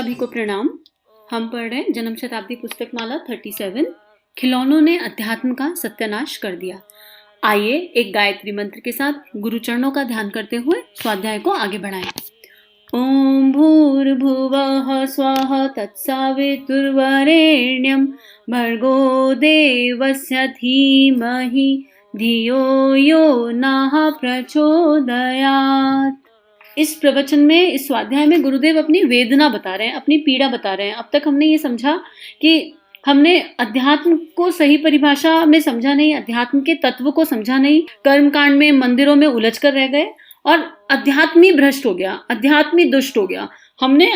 सभी को प्रणाम। हम पढ़ रहे हैं जन्म शताब्दी पुस्तक माला 37। खिलौनों ने अध्यात्म का सत्यानाश कर दिया। आइए एक गायत्री मंत्र के साथ गुरु चरणों का ध्यान करते हुए स्वाध्याय को आगे बढ़ाएं। ओम भूर्भुवः स्वः तत्सवितुर्वरेण्यं भर्गो देवस्य धीमहि धियो यो नः प्रचोदयात्। इस प्रवचन में, इस स्वाध्याय में गुरुदेव अपनी वेदना बता रहे हैं, अपनी पीड़ा बता रहे हैं। अब तक हमने ये समझा कि हमने अध्यात्म को सही परिभाषा में समझा नहीं, अध्यात्म के तत्व को समझा नहीं, कर्मकांड में, मंदिरों में उलझ कर रह गए और अध्यात्म ही भ्रष्ट हो गया, अध्यात्म ही दुष्ट हो गया। हमने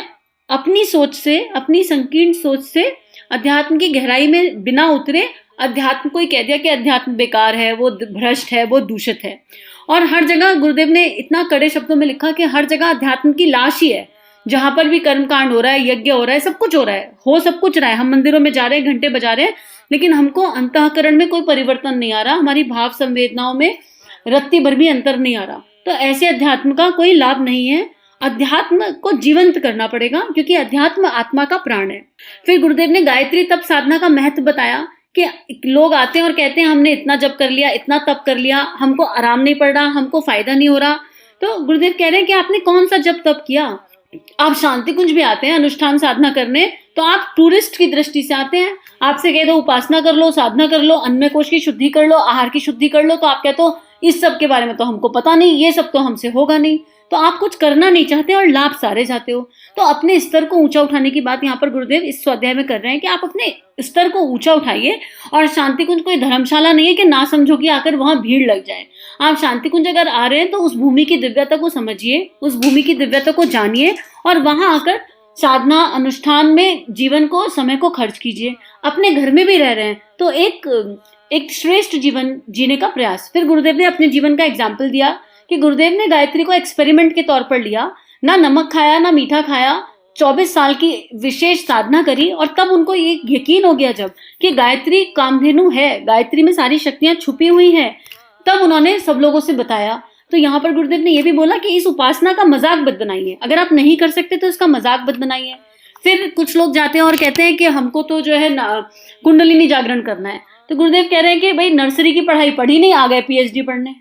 अपनी सोच से, अपनी संकीर्ण सोच से अध्यात्म की गहराई में बिना उतरे अध्यात्म को ही कह दिया कि अध्यात्म बेकार है, वो भ्रष्ट है, वो दूषित है। और हर जगह गुरुदेव ने इतना कड़े शब्दों में लिखा कि हर जगह अध्यात्म की लाश ही है। जहां पर भी कर्मकांड हो रहा है, यज्ञ हो रहा है, सब कुछ हो रहा है, हो सब कुछ रहा है। हम मंदिरों में जा रहे हैं, घंटे बजा रहे हैं, लेकिन हमको अंतःकरण में कोई परिवर्तन नहीं आ रहा, हमारी भाव संवेदनाओं में रत्ती भर भी अंतर नहीं आ रहा। तो ऐसे अध्यात्म का कोई लाभ नहीं है। अध्यात्म को जीवंत करना पड़ेगा, क्योंकि अध्यात्म आत्मा का प्राण है। फिर गुरुदेव ने गायत्री तप साधना का महत्व बताया कि लोग आते हैं और कहते हैं हमने इतना जप कर लिया, इतना तप कर लिया, हमको आराम नहीं पड़ रहा, हमको फायदा नहीं हो रहा। तो गुरुदेव कह रहे हैं कि आपने कौन सा जप तप किया। आप शांति कुंज भी आते हैं अनुष्ठान साधना करने, तो आप टूरिस्ट की दृष्टि से आते हैं। आपसे कह दो उपासना कर लो, साधना कर लो, अन्न कोश की शुद्धि कर लो, आहार की शुद्धि कर लो, तो आप कहते हो इस सब के बारे में तो हमको पता नहीं, ये सब तो हमसे होगा नहीं। तो आप कुछ करना नहीं चाहते और लाभ सारे जाते हो। तो अपने स्तर को ऊंचा उठाने की बात यहाँ पर गुरुदेव इस स्वाध्याय में कर रहे हैं कि आप अपने स्तर को ऊंचा उठाइए। और शांति कुंज कोई धर्मशाला नहीं है कि ना समझो कि आकर वहां भीड़ लग जाए। आप शांति कुंज अगर आ रहे हैं तो उस भूमि की दिव्यता को समझिए, उस भूमि की दिव्यता को जानिए और वहां आकर साधना अनुष्ठान में जीवन को, समय को खर्च कीजिए। अपने घर में भी रह रहे हैं तो एक श्रेष्ठ जीवन जीने का प्रयास। फिर गुरुदेव ने अपने जीवन का एग्जाम्पल दिया कि गुरुदेव ने गायत्री को एक्सपेरिमेंट के तौर पर लिया, ना नमक खाया ना मीठा खाया, 24 साल की विशेष साधना करी और तब उनको ये यकीन हो गया जब कि गायत्री कामधेनु है, गायत्री में सारी शक्तियां छुपी हुई हैं। तब उन्होंने सब लोगों से बताया। तो यहाँ पर गुरुदेव ने यह भी बोला कि इस उपासना का मजाक मत बनाइए, अगर आप नहीं कर सकते तो इसका मजाक मत बनाइए। फिर कुछ लोग जाते हैं और कहते हैं कि हमको तो जो है कुंडलिनी जागरण करना है। तो गुरुदेव कह रहे हैं कि भाई नर्सरी की पढ़ाई पढ़ी नहीं, आ गए पीएचडी पढ़ने।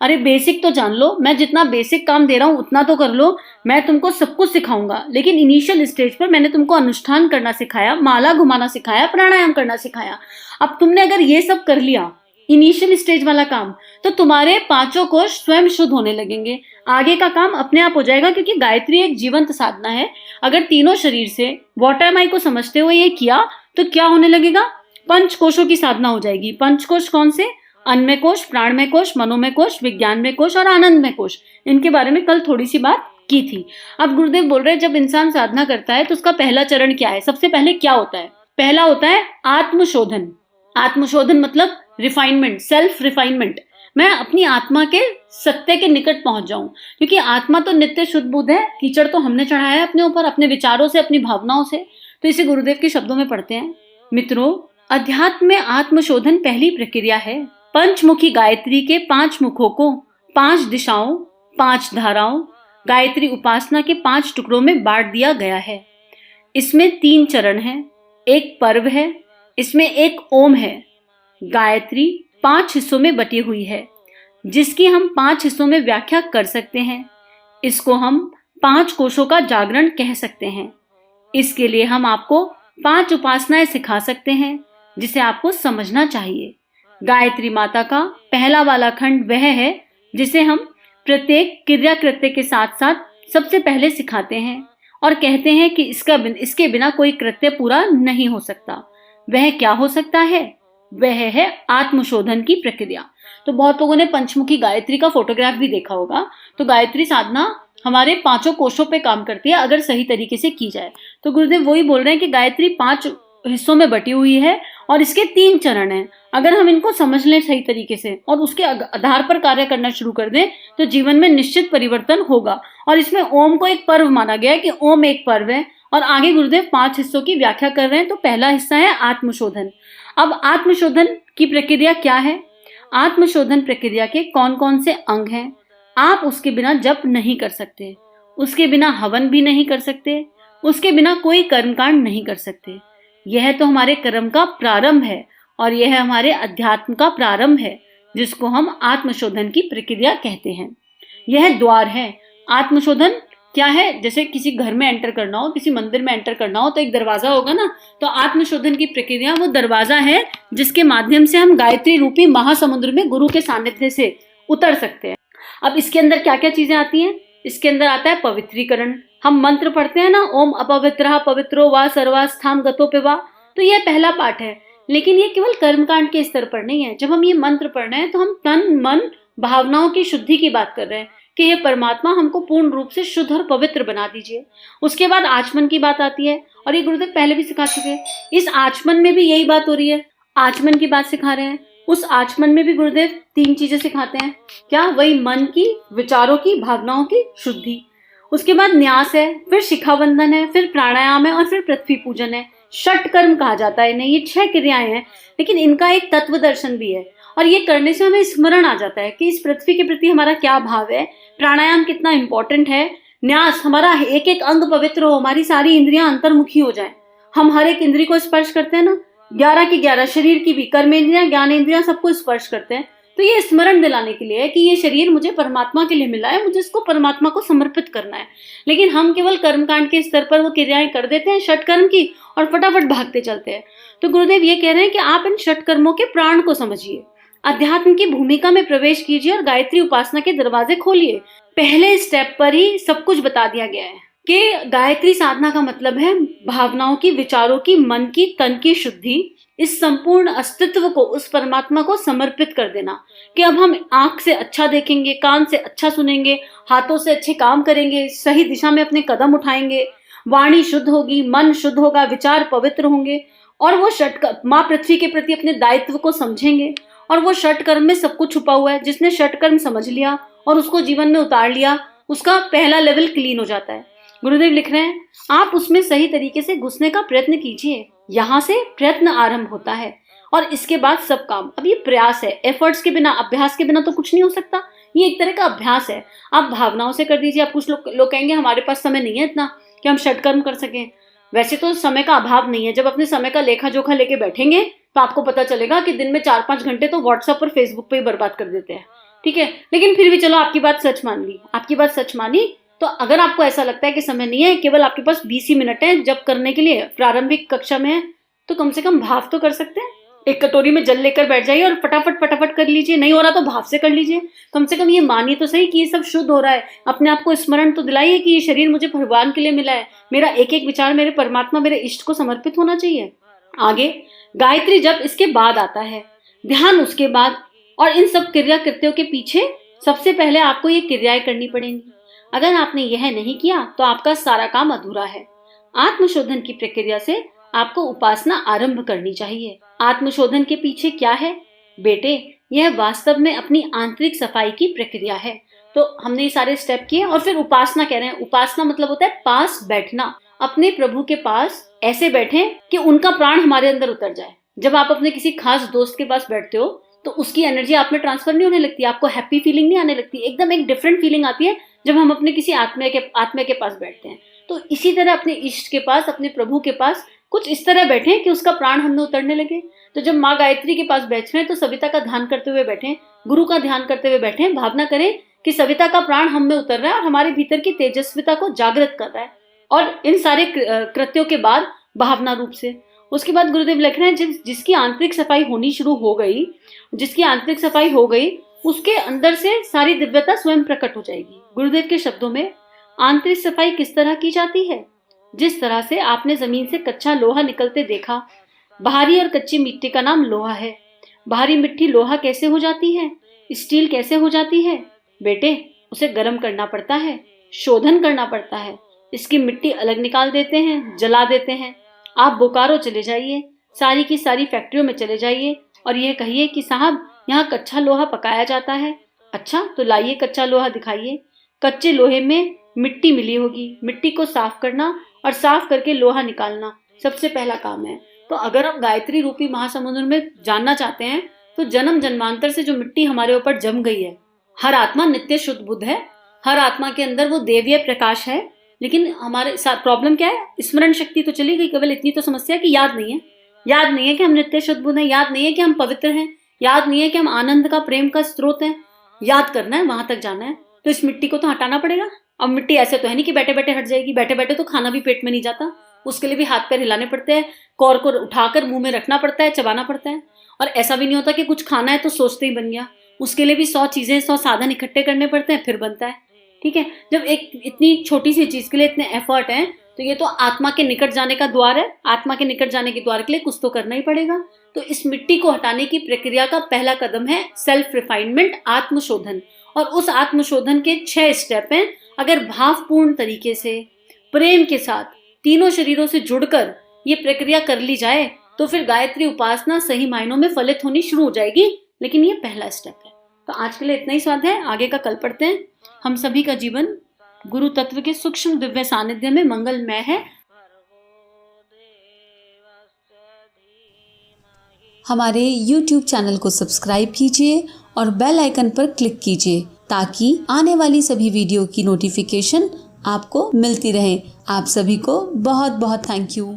अरे बेसिक तो जान लो, मैं जितना बेसिक काम दे रहा हूं उतना तो कर लो, मैं तुमको सब कुछ सिखाऊंगा। लेकिन इनिशियल स्टेज पर मैंने तुमको अनुष्ठान करना सिखाया, माला घुमाना सिखाया, प्राणायाम करना सिखाया। अब तुमने अगर ये सब कर लिया, इनिशियल स्टेज वाला काम, तो तुम्हारे पांचों कोश स्वयं शुद्ध होने लगेंगे। आगे का काम अपने आप हो जाएगा, क्योंकि गायत्री एक जीवंत साधना है। अगर तीनों शरीर से वाटर माई को समझते हुए ये किया तो क्या होने लगेगा, पंच कोशों की साधना हो जाएगी। पंच कोश कौन से? अन्नमय कोश, प्राणमय कोश, मनोमय कोश, विज्ञानमय कोश और आनंदमय कोश। इनके बारे में कल थोड़ी सी बात की थी। अब गुरुदेव बोल रहे हैं जब इंसान साधना करता है तो उसका पहला चरण क्या है, सबसे पहले क्या होता है? पहला होता है आत्मशोधन। आत्मशोधन मतलब रिफाइनमेंट, सेल्फ रिफाइनमेंट। मैं अपनी आत्मा के सत्य के निकट पहुंच जाऊं, क्योंकि आत्मा तो नित्य शुद्ध बुद्ध है। कीचड़ तो हमने चढ़ाया है अपने ऊपर, अपने विचारों से, अपनी भावनाओं से। तो इसे गुरुदेव के शब्दों में पढ़ते हैं। मित्रों, अध्यात्म में आत्मशोधन पहली प्रक्रिया है। पंचमुखी गायत्री के 5 मुखों को 5 दिशाओं, 5 धाराओं, गायत्री उपासना के 5 टुकड़ों में बांट दिया गया है। इसमें 3 चरण हैं, एक पर्व है, इसमें एक ओम है। गायत्री 5 हिस्सों में बटी हुई है, जिसकी हम 5 हिस्सों में व्याख्या कर सकते हैं। इसको हम 5 कोशों का जागरण कह सकते हैं। इसके लिए हम आपको 5 उपासनाएं सिखा सकते हैं, जिसे आपको समझना चाहिए। गायत्री माता का पहला वाला खंड वह है जिसे हम प्रत्येक क्रिया कृत्य के साथ साथ सबसे पहले सिखाते हैं और कहते हैं कि इसके बिना कोई कृत्य पूरा नहीं हो सकता। वह क्या हो सकता है? वह है आत्मशोधन की प्रक्रिया। तो बहुत लोगों ने पंचमुखी गायत्री का फोटोग्राफ भी देखा होगा। तो गायत्री साधना हमारे 5 कोशों पे काम करती है अगर सही तरीके से की जाए। तो गुरुदेव वही बोल रहे हैं कि गायत्री 5 हिस्सों में बटी हुई है और इसके 3 चरण हैं। अगर हम इनको समझ लें सही तरीके से और उसके आधार पर कार्य करना शुरू कर दें तो जीवन में निश्चित परिवर्तन होगा। और इसमें ओम को एक पर्व माना गया है कि ओम एक पर्व है। और आगे गुरुदेव 5 हिस्सों की व्याख्या कर रहे हैं। तो पहला हिस्सा है आत्मशोधन। अब आत्मशोधन की प्रक्रिया क्या है? आत्मशोधन प्रक्रिया के कौन कौन से अंग हैं? आप उसके बिना जप नहीं कर सकते, उसके बिना हवन भी नहीं कर सकते, उसके बिना कोई कर्मकांड नहीं कर सकते। यह तो हमारे कर्म का प्रारंभ है और यह हमारे अध्यात्म का प्रारंभ है, जिसको हम आत्मशोधन की प्रक्रिया कहते हैं। यह द्वार है। आत्मशोधन क्या है? जैसे किसी घर में एंटर करना हो, किसी मंदिर में एंटर करना हो तो एक दरवाजा होगा ना, तो आत्मशोधन की प्रक्रिया वो दरवाजा है जिसके माध्यम से हम गायत्री रूपी महासमुद्र में गुरु के सानिध्य से उतर सकते हैं। अब इसके अंदर क्या क्या चीजें आती हैं? इसके अंदर आता है पवित्रीकरण। हम मंत्र पढ़ते हैं ना, ओम अपवित्रः पवित्रो वा सर्वास्थाम गतो पिवा, तो यह पहला पाठ है। लेकिन ये केवल कर्मकांड के स्तर पर नहीं है। जब हम ये मंत्र पढ़ रहे हैं तो हम तन मन भावनाओं की शुद्धि की बात कर रहे हैं कि ये परमात्मा हमको पूर्ण रूप से शुद्ध और पवित्र बना दीजिए। उसके बाद आचमन की बात आती है, और ये गुरुदेव पहले भी सिखा चुके हैं। इस आचमन में भी यही बात हो रही है, आचमन की बात सिखा रहे हैं। उस आचमन में भी गुरुदेव 3 चीजें सिखाते हैं। क्या? वही मन की, विचारों की, भावनाओं की शुद्धि। उसके बाद न्यास है, फिर शिखाबंधन है, फिर प्राणायाम है और फिर पृथ्वी पूजन है। षट कर्म कहा जाता है इन्हें। ये 6 क्रियाएं हैं, लेकिन इनका एक तत्व दर्शन भी है। और ये करने से हमें स्मरण आ जाता है कि इस पृथ्वी के प्रति हमारा क्या भाव है, प्राणायाम कितना इंपॉर्टेंट है, न्यास हमारा एक एक अंग पवित्र हो, हमारी सारी इंद्रियां अंतर्मुखी हो जाएं। हम हर एक इंद्रिय को स्पर्श करते हैं ना, 11 की 11 शरीर की भी, कर्मेंद्रियां, ज्ञानेंद्रियां सबको स्पर्श करते हैं। तो ये स्मरण दिलाने के लिए है कि ये शरीर मुझे परमात्मा के लिए मिला है, मुझे इसको परमात्मा को समर्पित करना है। लेकिन हम केवल कर्मकांड के स्तर पर वो क्रियाएं कर देते हैं षट कर्म की और फटाफट भागते चलते हैं। तो गुरुदेव ये कह रहे हैं कि आप इन षट कर्मों के प्राण को समझिए, अध्यात्म की भूमिका में प्रवेश कीजिए और गायत्री उपासना के दरवाजे खोलिए। पहले स्टेप पर ही सब कुछ बता दिया गया है कि गायत्री साधना का मतलब है भावनाओं की, विचारों की, मन की, तन की शुद्धि, इस संपूर्ण अस्तित्व को उस परमात्मा को समर्पित कर देना कि अब हम आंख से अच्छा देखेंगे, कान से अच्छा सुनेंगे, हाथों से अच्छे काम करेंगे, सही दिशा में अपने कदम उठाएंगे, वाणी शुद्ध होगी, मन शुद्ध होगा, विचार पवित्र होंगे और वो माँ पृथ्वी के प्रति अपने दायित्व को समझेंगे। और वो षट कर्म में सब कुछ छुपा हुआ है। जिसने षट कर्म समझ लिया और उसको जीवन में उतार लिया, उसका पहला लेवल क्लीन हो जाता है। गुरुदेव लिख रहे हैं, आप उसमें सही तरीके से घुसने का प्रयत्न कीजिए। यहाँ से प्रयत्न आरंभ होता है और इसके बाद सब काम। अब ये प्रयास है, एफर्ट्स के बिना, अभ्यास के बिना तो कुछ नहीं हो सकता। ये एक तरह का अभ्यास है। आप भावनाओं से कर दीजिए। आप कुछ लोग कहेंगे हमारे पास समय नहीं है इतना कि हम षट कर्म कर सकें। वैसे तो समय का अभाव नहीं है। जब अपने समय का लेखा जोखा लेके बैठेंगे तो आपको पता चलेगा कि दिन में 4-5 घंटे तो व्हाट्सएप और फेसबुक पे ही बर्बाद कर देते हैं। ठीक है, लेकिन फिर भी चलो आपकी बात सच मान ली, आपकी बात सच मानी। तो अगर आपको ऐसा लगता है कि समय नहीं है, केवल आपके पास 20 ही मिनट है जब करने के लिए, प्रारंभिक कक्षा में है, तो कम से कम भाव तो कर सकते हैं। एक कटोरी में जल लेकर बैठ जाइए और फटाफट कर लीजिए। नहीं हो रहा तो भाव से कर लीजिए। कम से कम ये मानिए तो सही कि ये सब शुद्ध हो रहा है। अपने आप को स्मरण तो दिलाइए कि ये शरीर मुझे भगवान के लिए मिला है, मेरा एक एक विचार मेरे परमात्मा, मेरे इष्ट को समर्पित होना चाहिए। आगे गायत्री जप इसके बाद आता है, ध्यान उसके बाद, और इन सब क्रिया कृत्यों के पीछे सबसे पहले आपको ये क्रियाएं करनी पड़ेंगी। अगर आपने यह नहीं किया तो आपका सारा काम अधूरा है। आत्मशोधन की प्रक्रिया से आपको उपासना आरंभ करनी चाहिए। आत्मशोधन के पीछे क्या है बेटे? यह वास्तव में अपनी आंतरिक सफाई की प्रक्रिया है। तो हमने ये सारे स्टेप किए और फिर उपासना कह रहे हैं। उपासना मतलब होता है पास बैठना, अपने प्रभु के पास ऐसे बैठे कि उनका प्राण हमारे अंदर उतर जाए। जब आप अपने किसी खास दोस्त के पास बैठते हो तो उसकी एनर्जी आप में ट्रांसफर नहीं होने लगती, आपको हैप्पी फीलिंग नहीं आने लगती, एकदम एक डिफरेंट फीलिंग आती है जब हम अपने किसी आत्मा के पास बैठते हैं। तो इसी तरह अपने इष्ट के पास, अपने प्रभु के पास कुछ इस तरह बैठे कि उसका प्राण हम में उतरने लगे। तो जब माँ गायत्री के पास बैठ रहे हैं तो सविता का ध्यान करते हुए बैठे, गुरु का ध्यान करते हुए बैठे, भावना करें कि सविता का प्राण हम में उतर रहा है और हमारे भीतर की तेजस्विता को जागृत कर रहा है। और इन सारे कृत्यों के बाद भावना रूप से उसके बाद गुरुदेव लिख रहे हैं, जिसकी आंतरिक सफाई होनी शुरू हो गई, जिसकी आंतरिक सफाई हो गई, उसके अंदर से सारी दिव्यता स्वयं प्रकट हो जाएगी। गुरुदेव के शब्दों में आंतरिक सफाई किस तरह की जाती है? जिस तरह से आपने जमीन से कच्चा लोहा निकलते देखा। बाहरी और कच्ची मिट्टी का नाम लोहा है। बाहरी मिट्टी लोहा कैसे हो जाती है? स्टील कैसे हो जाती है? बेटे, उसे गर्म करना पड़ता है, शोधन करना पड़ता है, इसकी मिट्टी अलग निकाल देते हैं, जला देते हैं। आप बोकारो चले जाइए, सारी की सारी फैक्ट्रियों में चले जाइए और यह कहिए कि साहब यहाँ कच्चा लोहा पकाया जाता है। अच्छा, तो लाइए कच्चा लोहा दिखाइए। कच्चे लोहे में मिट्टी मिली होगी, मिट्टी को साफ करना और साफ करके लोहा निकालना सबसे पहला काम है। तो अगर हम गायत्री रूपी महासमुद्र में जानना चाहते हैं तो जन्म जन्मांतर से जो मिट्टी हमारे ऊपर जम गई है, हर आत्मा नित्य शुद्ध बुद्ध है, हर आत्मा के अंदर वो देवीय प्रकाश है, लेकिन हमारे साथ प्रॉब्लम क्या है, स्मरण शक्ति तो चली गई, केवल इतनी तो समस्या है कि याद नहीं है। याद नहीं है कि हम नित्य शुद्ध बुद्ध हैं, याद नहीं है कि हम पवित्र हैं, याद नहीं है कि हम आनंद का, प्रेम का स्रोत हैं। याद करना है, वहां तक जाना है, तो इस मिट्टी को तो हटाना पड़ेगा। अब मिट्टी ऐसे तो है नहीं कि बैठे बैठे हट जाएगी, बैठे बैठे तो खाना भी पेट में नहीं जाता, उसके लिए भी हाथ पैर हिलाने पड़ते हैं, कौर को उठाकर मुंह में रखना पड़ता है, चबाना पड़ता है। और ऐसा भी नहीं होता कि कुछ खाना है तो सोचते ही बन गया, उसके लिए भी 100 चीजें, 100 साधन इकट्ठे करने पड़ते हैं, फिर बनता है। ठीक है, जब एक इतनी छोटी सी चीज के लिए इतने एफर्ट हैं, तो ये तो आत्मा के निकट जाने का द्वार है। आत्मा के निकट जाने के द्वार के लिए कुछ तो करना ही पड़ेगा। तो इस मिट्टी को हटाने की प्रक्रिया का पहला कदम है सेल्फ रिफाइनमेंट, आत्मशोधन। और उस आत्मशोधन के 6 स्टेप हैं। अगर भावपूर्ण तरीके से, प्रेम के साथ, तीनों शरीरों से जुड़कर ये प्रक्रिया कर ली जाए, तो फिर गायत्री उपासना सही मायनों में फलित होनी शुरू हो जाएगी। लेकिन ये पहला स्टेप है। तो आज के लिए इतना ही स्वाध्याय, आगे का कल पढ़ते हैं। हम सभी का जीवन गुरु तत्व के सूक्ष्म दिव्य सानिध्य में मंगलमय है। हमारे YouTube चैनल को सब्सक्राइब कीजिए और बेल आइकन पर क्लिक कीजिए ताकि आने वाली सभी वीडियो की नोटिफिकेशन आपको मिलती रहे। आप सभी को बहुत बहुत थैंक यू।